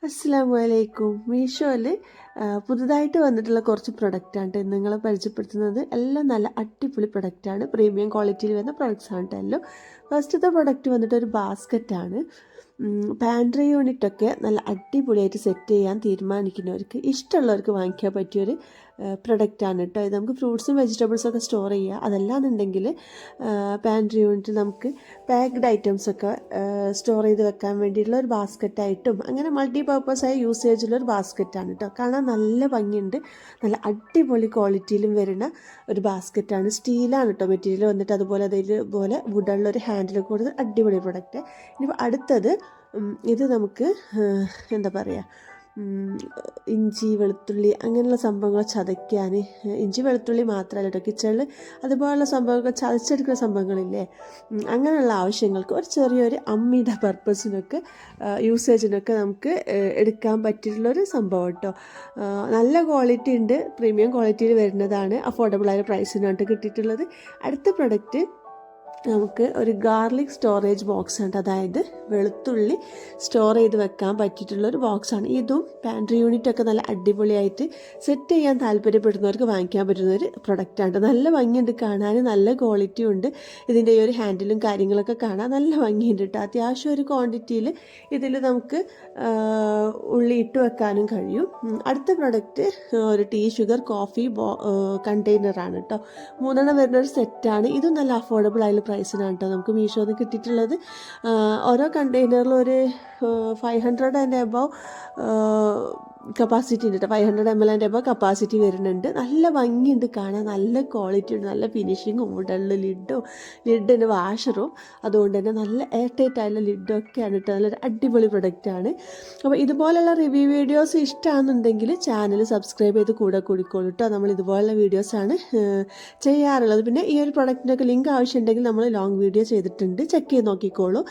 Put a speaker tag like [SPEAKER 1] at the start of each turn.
[SPEAKER 1] അസ്സലാമു അലൈക്കും. മീഷോയിൽ പുതുതായിട്ട് വന്നിട്ടുള്ള കുറച്ച് പ്രൊഡക്റ്റാണ് നിങ്ങളെ പരിചയപ്പെടുത്തുന്നത്. എല്ലാം നല്ല അടിപൊളി പ്രൊഡക്റ്റാണ്, പ്രീമിയം ക്വാളിറ്റിയിൽ വരുന്ന പ്രൊഡക്ട്സ് ആണ് എല്ലാം. ഫസ്റ്റത്തെ പ്രൊഡക്റ്റ് വന്നിട്ട് ഒരു ബാസ്ക്കറ്റാണ്. പാൻട്രി യൂണിറ്റൊക്കെ നല്ല അടിപൊളിയായിട്ട് സെറ്റ് ചെയ്യാൻ തീരുമാനിക്കുന്നവർക്ക്, ഇഷ്ടമുള്ളവർക്ക് വാങ്ങിക്കാൻ പറ്റിയൊരു പ്രൊഡക്റ്റാണ് കേട്ടോ. ഇത് നമുക്ക് ഫ്രൂട്ട്സും വെജിറ്റബിൾസൊക്കെ സ്റ്റോർ ചെയ്യുക. അതല്ലാന്നുണ്ടെങ്കിൽ പാൻട്രി യൂണിറ്റ് നമുക്ക് പാക്ഡ് ഐറ്റംസൊക്കെ സ്റ്റോർ ചെയ്ത് വെക്കാൻ വേണ്ടിയിട്ടുള്ള ഒരു ബാസ്ക്കറ്റായിട്ടും അങ്ങനെ മൾട്ടി പർപ്പസായി യൂസേജുള്ളൊരു ബാസ്ക്കറ്റാണ് കേട്ടോ. കാണാൻ നല്ല ഭംഗിയുണ്ട്, നല്ല അടിപൊളി ക്വാളിറ്റിയിലും വരുന്ന ഒരു ബാസ്ക്കറ്റാണ്. സ്റ്റീലാണ് കേട്ടോ മെറ്റീരിയൽ വന്നിട്ട്. അതുപോലെ അതേപോലെ വുഡുള്ളൊരു ഹാൻഡിൽ കൊടുത്ത് അടിപൊളി പ്രൊഡക്റ്റ്. ഇനിയിപ്പോൾ അടുത്തത് ഇത് നമുക്ക് എന്താ പറയുക, ഇഞ്ചി വെളുത്തുള്ളി അങ്ങനെയുള്ള സംഭവങ്ങൾ ചതയ്ക്കാൻ, ഇഞ്ചി വെളുത്തുള്ളി മാത്രമല്ല കേട്ടോ, കിച്ചണിൽ അതുപോലുള്ള സംഭവങ്ങൾ ചതച്ചെടുക്കുന്ന സംഭവങ്ങളില്ലേ, അങ്ങനെയുള്ള ആവശ്യങ്ങൾക്ക് ഒരു ചെറിയൊരു അമ്മിയുടെ പർപ്പസിനൊക്കെ യൂസേജിനൊക്കെ നമുക്ക് എടുക്കാൻ പറ്റിയിട്ടുള്ളൊരു സംഭവം കേട്ടോ. നല്ല ക്വാളിറ്റി ഉണ്ട്, പ്രീമിയം ക്വാളിറ്റിയിൽ വരുന്നതാണ്, അഫോർഡബിളായ പ്രൈസിനായിട്ട് കിട്ടിയിട്ടുള്ളത്. അടുത്ത പ്രൊഡക്റ്റ് നമുക്ക് ഒരു ഗാർലിക് സ്റ്റോറേജ് ബോക്സ് ഉണ്ട്. അതായത് വെളുത്തുള്ളി സ്റ്റോർ ചെയ്ത് വെക്കാൻ പറ്റിയിട്ടുള്ളൊരു ബോക്സാണ്. ഇതും പാൻട്രി യൂണിറ്റൊക്കെ നല്ല അടിപൊളിയായിട്ട് സെറ്റ് ചെയ്യാൻ താല്പര്യപ്പെടുന്നവർക്ക് വാങ്ങിക്കാൻ പറ്റുന്നൊരു പ്രൊഡക്റ്റാണ്. നല്ല ഭംഗിയുണ്ട് കാണാൻ, നല്ല ക്വാളിറ്റിയും ഉണ്ട്. ഇതിൻ്റെ ഈ ഒരു ഹാൻഡിലും കാര്യങ്ങളൊക്കെ കാണാൻ നല്ല ഭംഗിയുണ്ട് കേട്ടോ. അത്യാവശ്യം ഒരു ക്വാണ്ടിറ്റിയിൽ ഇതിൽ നമുക്ക് ഉള്ളി ഇട്ട് വെക്കാനും കഴിയും. അടുത്ത പ്രൊഡക്റ്റ് ഒരു ടീ ഷുഗർ കോഫി കണ്ടെയ്നറാണ് കേട്ടോ. 3 വരുന്നൊരു സെറ്റാണ്. ഇതും നല്ല അഫോർഡബിൾ ആയുള്ള പ്രൈസിനാണ് കേട്ടോ നമുക്ക് മീഷോന്ന് കിട്ടിയിട്ടുള്ളത്. ഓരോ കണ്ടെയ്നറിലും ഒരു 500 ആൻഡ് എബവ് കപ്പാസിറ്റി ഉണ്ട് കേട്ടോ. 500 ml ആൻഡ് എബവ് കപ്പാസിറ്റി വരുന്നുണ്ട്. നല്ല ഭംഗിയുണ്ട് കാണാൻ, നല്ല ക്വാളിറ്റി ഉണ്ട്, നല്ല ഫിനിഷിങ്ങും, ഉടലിൽ ലിഡിന് വാഷറും, അതുകൊണ്ട് തന്നെ നല്ല എയർ ടൈറ്റ് ആയുള്ള ലിഡൊക്കെയാണ് കേട്ടോ. നല്ലൊരു അടിപൊളി പ്രൊഡക്റ്റാണ്. അപ്പോൾ ഇതുപോലെയുള്ള റിവ്യൂ വീഡിയോസ് ഇഷ്ടമാണെന്നുണ്ടെങ്കിൽ ചാനൽ സബ്സ്ക്രൈബ് ചെയ്ത് കൂടിക്കോളൂ കേട്ടോ. നമ്മൾ ഇതുപോലുള്ള വീഡിയോസാണ് ചെയ്യാറുള്ളത്. പിന്നെ ഈ ഒരു പ്രൊഡക്റ്റിനൊക്കെ ലിങ്ക് ആവശ്യമുണ്ടെങ്കിൽ നമ്മൾ ലോങ് വീഡിയോ ചെയ്തിട്ടുണ്ട്, ചെക്ക് ചെയ്ത് നോക്കിക്കോളൂ.